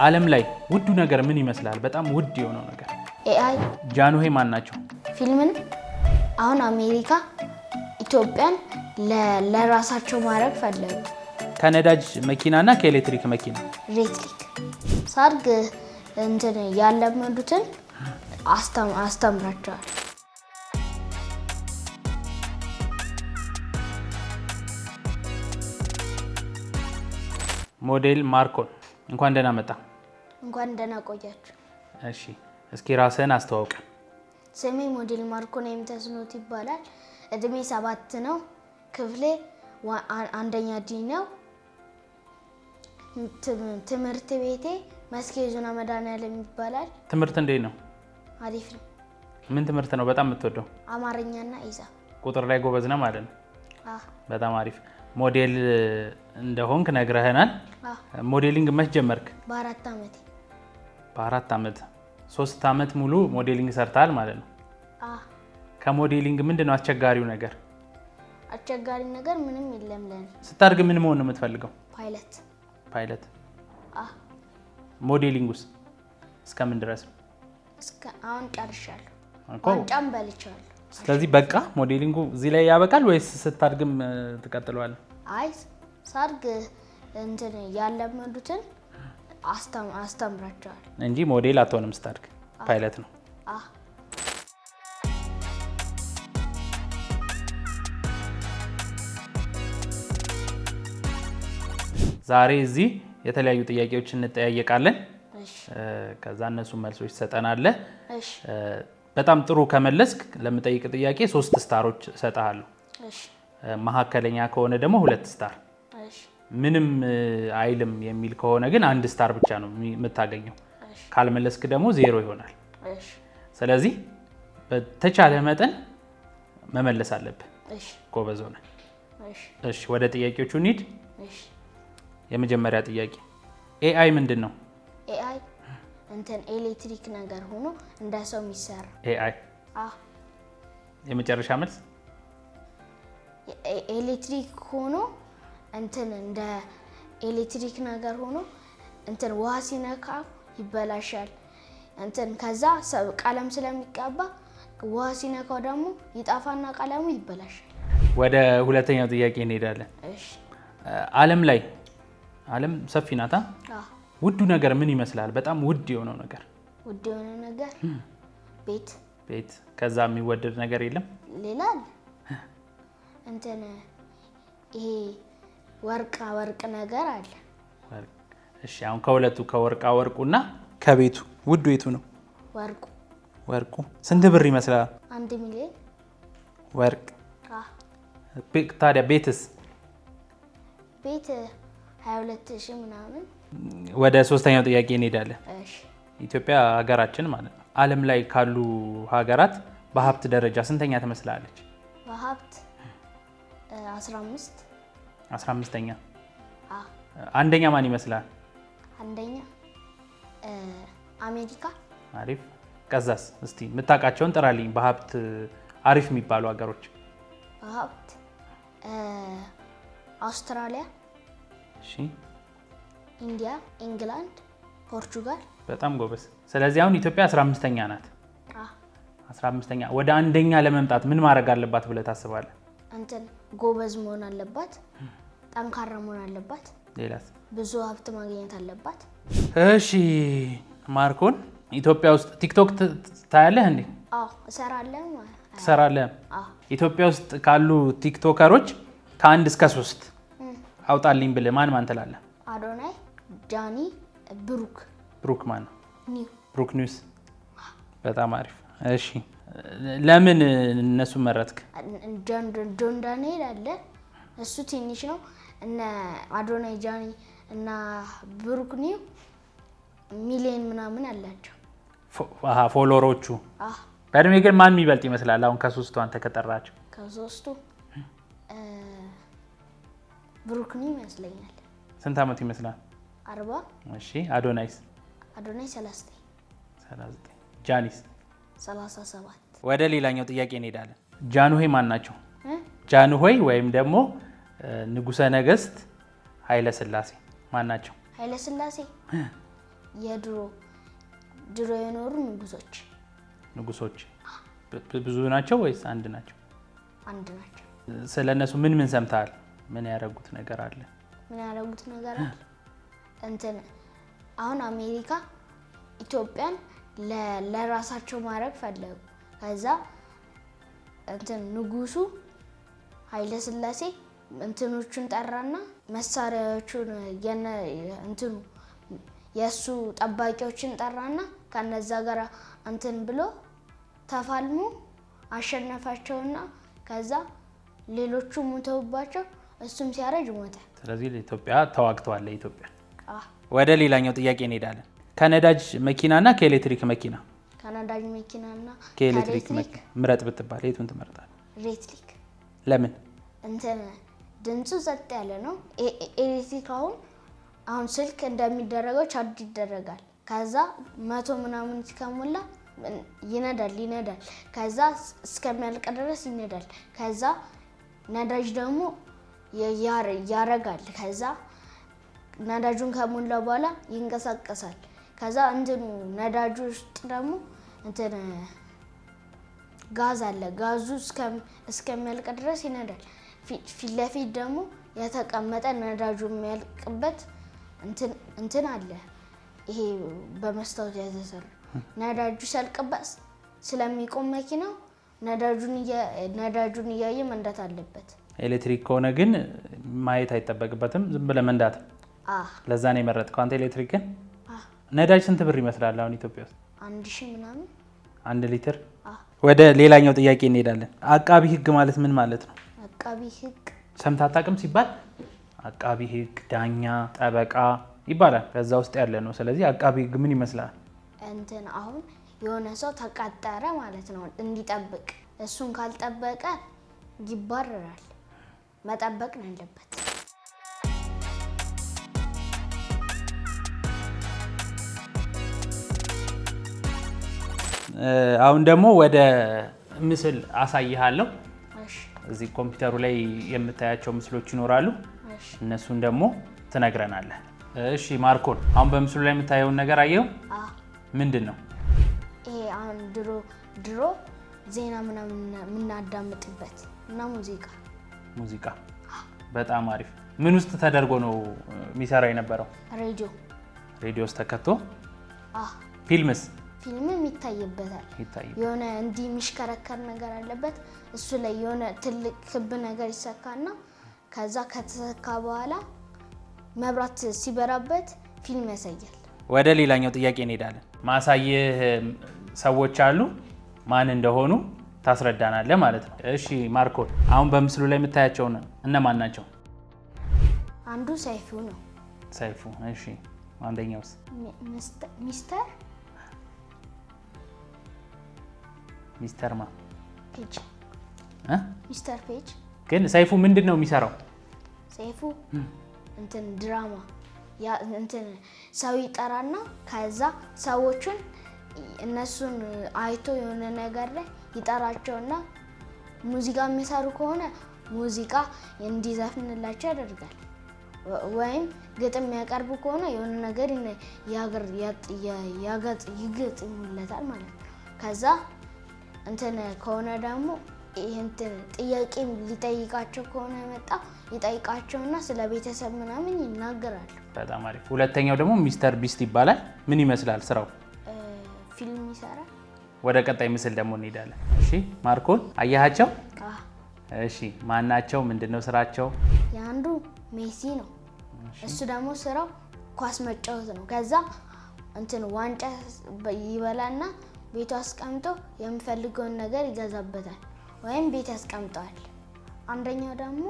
ዓለም ላይ ውዱ ነገር ምን ይመስላል? በጣም ውድ የሆነው ነገር ኤአይ። ጃንሆይ ማን ናቸው? ፊልምን አሁን አሜሪካ ኢትዮጵያን ለራሳቸው ማድረግ ፈለጉ። ከነዳጅ መኪናና ከኤሌክትሪክ መኪና። ኤሌክትሪክ ሰርግ እንትን ያለመዱትን አስተምራቸዋል። ሞዴል ማርኮን እንኳን ደህና መጣ። እንኳን ደህና ቆያችሁ። እሺ እስኪ ራስህን አስተዋውቅ። ስሜ ሞዴል ማርኮን ተስኖት ይባላል። እድሜ 7 ነው። ክፍሌ አንደኛ ዲ ነው። ትምህርት ቤቴ መስኬ ዞና መድኃኔዓለም ይባላል። ትምህርት እንዴት ነው? አሪፍ ነው። ምን ትምህርት ነው በጣም የምትወደው? አማርኛና ሂሳብ። ቁጥር ላይ ጎበዝ ነህ ማለት ነው? በጣም አሪፍ። ሞዴል እንደሆንክ ነግረህናል። ሞዴሊንግ መች ጀመርክ? በ4 ዓመቴ። በ4 ዓመት 3 ዓመት ሙሉ ሞዴሊንግ ሰርተሃል ማለት ነው? ከሞዴሊንግ ምንድነው አስቸጋሪው ነገር? አስቸጋሪ ነገር ምንም የለም። ለኔ ስታድግ ምን መሆን ነው የምትፈልገው? ፓይለት። ፓይለት። ሞዴሊንግ ውስጥ እስከምን ድረስ? እስከ አሁን ጨርሻለሁ። ዋንጫም በልቻለሁ። ስለዚህ በቃ ሞዴሊንጉ እዚህ ላይ ያበቃል ወይስ ስታድግም ትቀጥለዋለህ? አይ ሳድግ እንትን ያለመዱትን አስተምራቸዋል እንጂ ሞዴል አትሆንም። ስታድግ ፓይለት ነው። ዛሬ እዚህ የተለያዩ ጥያቄዎችን እንጠያየቃለን። ከዛ እነሱ መልሶች ትሰጠናለህ። በጣም ጥሩ ከመለስክ ለምጠይቅ ጥያቄ 3 ስታሮች እሰጥሃለሁ። መሀከለኛ ከሆነ ደግሞ 2 ስታር። ምንም አይልም የሚል ከሆነ ግን 1 ስታር ብቻ ነው የምታገኘው። ካልመለስክ ደግሞ 0 ይሆናል። ስለዚህ በተቻለ መጠን መመለስ አለብህ። ጎበዝ ሆነህ። እሺ ወደ ጥያቄዎቹ እንሂድ። የመጀመሪያ ጥያቄ ኤአይ ምንድን ነው? ኤአይ እንትን ኤሌክትሪክ ነገር ሆኖ እንደ ሰው የሚሰራ ኤአይ። የመጨረሻ መልስ ኤሌክትሪክ ሆኖ እንትን እንደ ኤሌክትሪክ ነገር ሆኖ እንትን ውሃ ሲነካ ይበላሻል። እንትን ከዛ ቀለም ስለሚቀባ ውሃ ሲነካው ደግሞ ይጣፋና ቀለሙ ይበላሻል። ወደ ሁለተኛው ጥያቄ እንሄዳለን። ዓለም ሰፊ ናታ። ውዱ ነገር ምን ይመስላል? በጣም ውድ የሆነው ነገር። ውድ የሆነው ነገር ቤት። ከዛ የሚወደድ ነገር የለም? ሌላ አለ። እንትን ይሄ ወርቅ ነገር አለ። እሺ አሁን ከሁለቱ ከወርቁና ከቤቱ ውዱ የቱ ነው? ወርቁ። ስንት ብር ይመስላል? 1 ሚሊዮን። ወርቅ። ታዲያ ቤትስ? ቤት 22,000 ምናምን። ወደ ሶስተኛው ጥያቄ እንሄዳለን። ኢትዮጵያ ሀገራችን ማለት ነው ዓለም ላይ ካሉ ሀገራት በሀብት ደረጃ ስንተኛ ትመስላለች? በሀብት 15ኛ። አንደኛ ማን ይመስላል? አንደኛ አሜሪካ። አሪፍ። ከዛስ እስቲ የምታውቃቸውን ጥራልኝ በሀብት አሪፍ የሚባሉ ሀገሮች። በሀብት አውስትራሊያ፣ ኢንዲያ፣ ኢንግላንድ፣ ፖርቹጋል። በጣም ጎበዝ። ስለዚህ አሁን ኢትዮጵያ 15ኛ ናት። 15ኛ። ወደ አንደኛ ለመምጣት ምን ማድረግ አለባት ብለህ ታስባለህ? እንትን ጎበዝ መሆን አለባት፣ ጠንካራ መሆን አለባት። ሌላስ? ብዙ ሀብት ማግኘት አለባት። እሺ ማርኮን፣ ኢትዮጵያ ውስጥ ቲክቶክ ታያለህ እንዴ? እሰራለሁ። ትሰራለህ? ኢትዮጵያ ውስጥ ካሉ ቲክቶከሮች ከ1 እስከ 3 አውጣልኝ ብለህ ማን ትላለህ? አዶናይ፣ ጃኒ፣ ብሩክ ማን ነው? ብሩክ ኒውስ። በጣም አሪፍ። እሺ ለምን እነሱ መረጥክ? ጆን ዳንኤል አለ፣ እሱ ትንሽ ነው። እነ አዶናይ፣ ጃኒ እና ብሩክ ኒው ሚሊዮን ምናምን አላቸው ፎሎወሮቹ። በእድሜ ግን ማን የሚበልጥ ይመስላል? አሁን ከሶስቱ አንተ ከጠራቸው ከሶስቱ ብሩክ ኒው ይመስለኛል። ስንት ዓመት ይመስላል? 40። እሺ አዶናይስ? አዶናይ 39። ጃኒስ? 37። ወደ ሌላኛው ጥያቄ እንሄዳለን። ጃንሆይ ማን ናቸው? ጃንሆይ ወይም ደግሞ ንጉሠ ነገሥት ኃይለ ሥላሴ ማን ናቸው? ኃይለ ሥላሴ ድሮ የኖሩ ንጉሶች ብዙ ናቸው ወይስ አንድ ናቸው? አንድ ናቸው። ስለነሱ ምን ሰምተሃል? ምን ያደረጉት ነገር አለ? አሁን አሜሪካ ኢትዮጵያን ለራሳቸው ማድረግ ፈለጉ። ከዛ ንጉሱ ኃይለ ሥላሴ እንትኖቹን ጠራና መሳሪያዎቹን የሱ ጠባቂዎችን ጠራና ከነዛ ጋር ብሎ ተፋልሞ አሸነፋቸውና ከዛ ሌሎቹ ሞተውባቸው እሱም ሲያረጅ ሞተ። ስለዚህ ለኢትዮጵያ ተዋግተዋል። ለኢትዮጵያ ወደ ሌላኛው ጥያቄ እንሄዳለን። ከነዳጅ መኪናና ከኤሌክትሪክ መኪና ከነዳጅ መኪናና ከኤሌክትሪክ መኪና ምረጥ ብትባል የቱን ትመርጣለህ? ኤሌክትሪክ። ለምን? ድምፁ ጸጥ ያለ ነው። ኤሌክትሪክ አሁን ስልክ እንደሚደረገው ቻርጅ ይደረጋል። ከዛ 100 ምናምን እስከሞላ ይነዳል። ከዛ እስከሚያልቅ ድረስ ይነዳል። ከዛ ነዳጅ ደግሞ ያረጋል። ከዛ ነዳጁን ከሞላ በኋላ ይንቀሳቀሳል። ከዛ ነዳጁ ውስጥ ደግሞ ጋዝ አለ። ጋዙ እስከሚያልቅ ድረስ ይነዳል። ፊት ለፊት ደግሞ የተቀመጠ ነዳጁ የሚያልቅበት አለ። ይሄ በመስታወት የተሰራ ነዳጁ ሲያልቅበት ስለሚቆም መኪናው ነዳጁን እያየ መንዳት አለበት። ኤሌክትሪክ ከሆነ ግን ማየት አይጠበቅበትም፣ ዝም ብለህ መንዳት። ለዛ ነው የመረጥከው አንተ ኤሌክትሪክን። ነዳጅ ስንት ብር ይመስላል አሁን ኢትዮጵያ ውስጥ? 1000 ምናምን 1 ሊትር። ወደ ሌላኛው ጥያቄ እንሄዳለን። አቃቢ ህግ ማለት ምን ማለት ነው? አቃቢ ህግ ሰምተህ አታውቅም? ሲባል አቃቢ ህግ፣ ዳኛ፣ ጠበቃ ይባላል። ከዛ ውስጥ ያለ ነው። ስለዚህ አቃቢ ህግ ምን ይመስላል? አሁን የሆነ ሰው ተቀጠረ ማለት ነው እንዲጠብቅ። እሱን ካልጠበቀ ይባረራል። መጠበቅ ነው ያለበት። አሁን ደግሞ ወደ ምስል አሳይሃለሁ። እዚህ ኮምፒውተሩ ላይ የምታያቸው ምስሎች ይኖራሉ። እነሱን ደግሞ ትነግረናለህ። እሺ ማርኮን፣ አሁን በምስሉ ላይ የምታየውን ነገር አየው? ምንድን ነው ይሄ? አሁን ድሮ ዜና ምናምን የምናዳምጥበት እና ሙዚቃ። በጣም አሪፍ። ምን ውስጥ ተደርጎ ነው የሚሰራ የነበረው? ሬዲዮ ውስጥ ተከቶ። ፊልምም ይታይበታል። የሆነ እንዲህ የሚሽከረከር ነገር አለበት። እሱ ላይ የሆነ ትልቅ ክብ ነገር ይሰካና ከዛ ከተሰካ በኋላ መብራት ሲበራበት ፊልም ያሳያል። ወደ ሌላኛው ጥያቄ እንሄዳለን። ማሳየህ ሰዎች አሉ፣ ማን እንደሆኑ ታስረዳናለህ ማለት ነው። እሺ ማርኮን፣ አሁን በምስሉ ላይ የምታያቸው እነማን ናቸው? አንዱ ሰይፉ ነው። ሰይፉ። እሺ አንደኛውስ? ሚስተር ፔጅ። ሚስተር ፔጅ። ግን ሰይፉ ምንድን ነው የሚሰራው? ሰይፉ ድራማ ሰው ይጠራና ከዛ ሰዎቹን እነሱን አይቶ የሆነ ነገር ላይ ይጠራቸውና ሙዚቃ የሚሰሩ ከሆነ ሙዚቃ እንዲዘፍንላቸው ያደርጋል። ወይም ግጥም የሚያቀርቡ ከሆነ የሆነ ነገር ይገጥሙለታል ማለት ነው። ከዛ ከሆነ ደግሞ ጥያቄ ሊጠይቃቸው ከሆነ የመጣ ይጠይቃቸውና ስለ ቤተሰብ ምናምን ይናገራሉ። በጣም አሪፍ። ሁለተኛው ደግሞ ሚስተር ቢስት ይባላል። ምን ይመስላል ስራው? ፊልም ይሰራል። ወደ ቀጣይ ምስል ደግሞ እንሄዳለን። እሺ ማርኮን፣ አያሃቸው? እሺ ማናቸው? ምንድነው ስራቸው? የአንዱ ሜሲ ነው። እሱ ደግሞ ስራው ኳስ መጫወት ነው። ከዛ ዋንጫ ይበላና ቤቱ አስቀምጦ የሚፈልገውን ነገር ይገዛበታል ወይም ቤት ያስቀምጠዋል። አንደኛው ደግሞ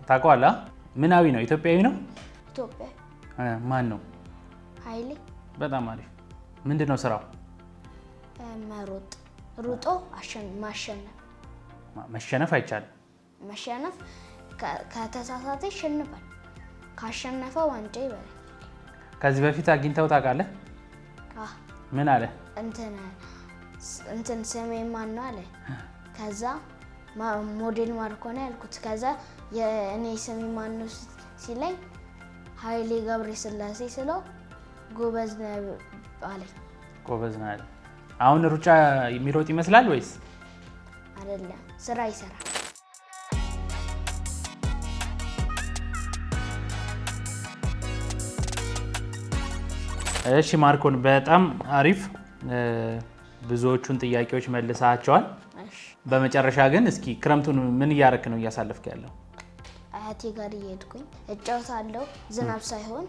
ታውቀዋለህ? ምናዊ ነው? ኢትዮጵያዊ ነው? ኢትዮጵያዊ። ማን ነው? ኃይሌ። በጣም አሪፍ። ምንድነው ስራው? መሮጥ፣ ሩጦ ማሸነፍ። መሸነፍ አይቻልም። መሸነፍ ከተሳሳተ ይሸንፋል። ካሸነፈ ዋንጫ ይበላል። ከዚህ በፊት አግኝተው ታውቃለህ? ምን አለ? ስሜ ማን ነው አለ። ከዛ ሞዴል ማርኮ ነው ያልኩት። ከዛ የእኔ ስሜ ማን ነው ሲለኝ ኃይሌ ገብረ ስላሴ ስለው ጎበዝ ነህ አለኝ። ጎበዝ ነህ አለ። አሁን ሩጫ የሚሮጥ ይመስላል ወይስ አይደለም? ስራ ይሰራል። እሺ ማርኮን በጣም አሪፍ ብዙዎቹን ጥያቄዎች መልሰሃቸዋል። በመጨረሻ ግን እስኪ ክረምቱን ምን እያረክ ነው እያሳለፍክ ያለው? አያቴ ጋር እየሄድኩኝ እጫወታለሁ። ዝናብ ሳይሆን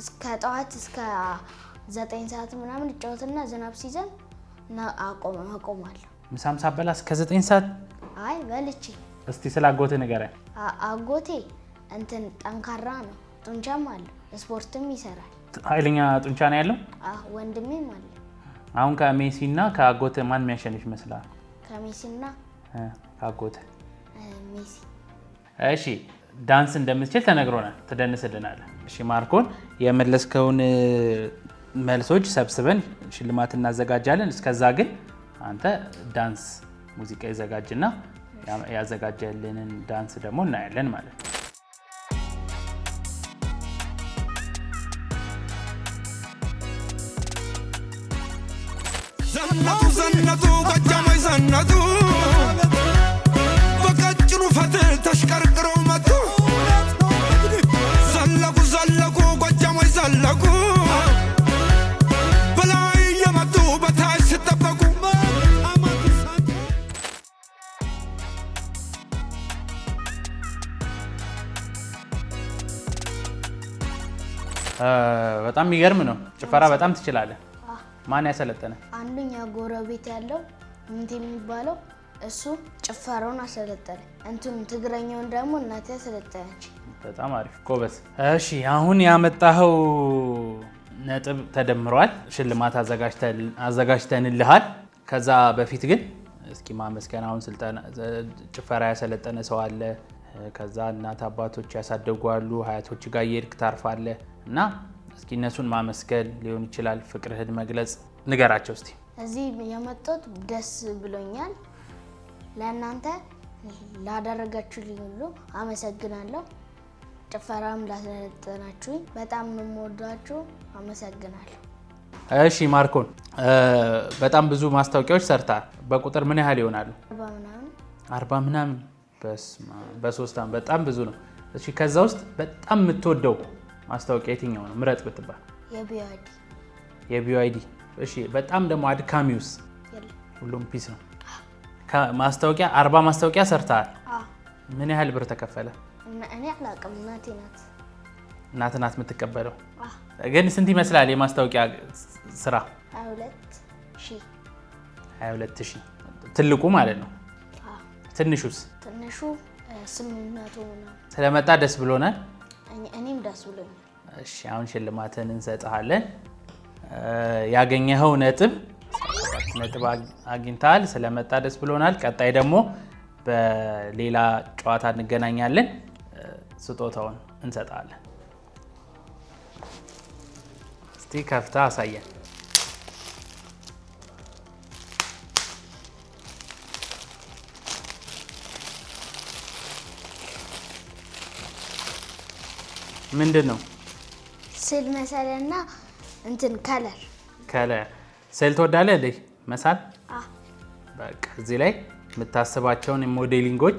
እስከ ጠዋት እስከ 9 ሰዓት ምናምን እጫወትና ዝናብ ሲዘን እና አቆማለሁ። ምሳም ሳበላ እስከ 9 ሰዓት? አይ በልቼ። እስቲ ስለ አጎቴ ንገረኝ። አጎቴ እንትን ጠንካራ ነው፣ ጡንቻም አለው፣ ስፖርትም ይሰራል። ኃይለኛ ጡንቻ ነው ያለው? ወንድሜም አለ። አሁን ከሜሲና ከአጎቴ ማን የሚያሸንፍ ይመስላል? ከሜሲና ከአጎቴ ሜሲ። እሺ ዳንስ እንደምትችል ተነግሮናል፣ ትደንስልናለህ። እሺ ማርኮን የመለስከውን መልሶች ሰብስበን ሽልማት እናዘጋጃለን። እስከዛ ግን አንተ ዳንስ ሙዚቃ ይዘጋጅና ያዘጋጀልንን ዳንስ ደግሞ እናያለን ማለት ነው። ዘነጡ ጎጃሞች ዘነጡ በቀጭኑ ፈትል ተሽቀርቅረው መጡ። ዘለቁ ጎጃሞች ዘለቁ በላይ የመጡ በታች ሲጠበቁ። በጣም የሚገርም ነው። ጭፈራ በጣም ትችላለህ። ማን ያሰለጠነ? አንዱኛ ጎረቤት ያለው ምንት የሚባለው እሱ ጭፈራውን አሰለጠነ። ትግረኛውን ደግሞ እናቴ አሰለጠነች። በጣም አሪፍ ጎበዝ። እሺ አሁን ያመጣኸው ነጥብ ተደምሯል። ሽልማት አዘጋጅተንልሃል። ከዛ በፊት ግን እስኪ ማመስገን። አሁን ጭፈራ ያሰለጠነ ሰው አለ፣ ከዛ እናት አባቶች ያሳደጉ አሉ፣ ሀያቶች ጋር እየሄድክ ታርፋለህ እና እስኪ እነሱን ማመስገን ሊሆን ይችላል፣ ፍቅርህን መግለጽ ንገራቸው እስቲ። እዚህ የመጣሁት ደስ ብሎኛል። ለእናንተ ላደረጋችሁልኝ ሁሉ አመሰግናለሁ። ጭፈራም ላሰለጠናችሁኝ በጣም ነው የምወዳችሁ። አመሰግናለሁ። እሺ ማርኮን በጣም ብዙ ማስታወቂያዎች ሰርተሃል። በቁጥር ምን ያህል ይሆናሉ? 40 ምናምን። በሶስት ዓመት በጣም ብዙ ነው። እሺ ከዛ ውስጥ በጣም የምትወደው ማስታወቂያ የትኛው ነው? ምረጥ ብትባል። የቢዋይዲ። እሺ በጣም ደግሞ አድካሚውስ? ሁሉም ፒስ ነው። ማስታወቂያ 40 ማስታወቂያ ሰርተሃል። ምን ያህል ብር ተከፈለ? እኔ አላውቅም። እናት ናት የምትቀበለው። ግን ስንት ይመስላል የማስታወቂያ ስራ? 22,000 ትልቁ ማለት ነው። ትንሹስ? ትንሹ 800 ነው። ስለመጣ ደስ ብሎናል። እኔም ደስ ብሎኛል። እሺ አሁን ሽልማትን እንሰጥሃለን። ያገኘኸው ነጥብ አግኝተሃል። ስለመጣ ደስ ብሎናል። ቀጣይ ደግሞ በሌላ ጨዋታ እንገናኛለን። ስጦታውን እንሰጥሃለን። እስቲ ከፍታ አሳየን። ምንድን ነው? ስዕል መሳልና ከለር። ስዕል ትወዳለህ እንዴ? መሳል? በቃ እዚህ ላይ የምታስባቸውን ሞዴሊንጎች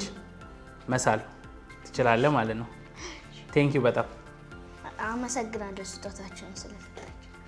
መሳል ትችላለህ ማለት ነው። ቴንኪው በጣም አመሰግናለሁ ስጦታችሁን ስለሰጠኝ።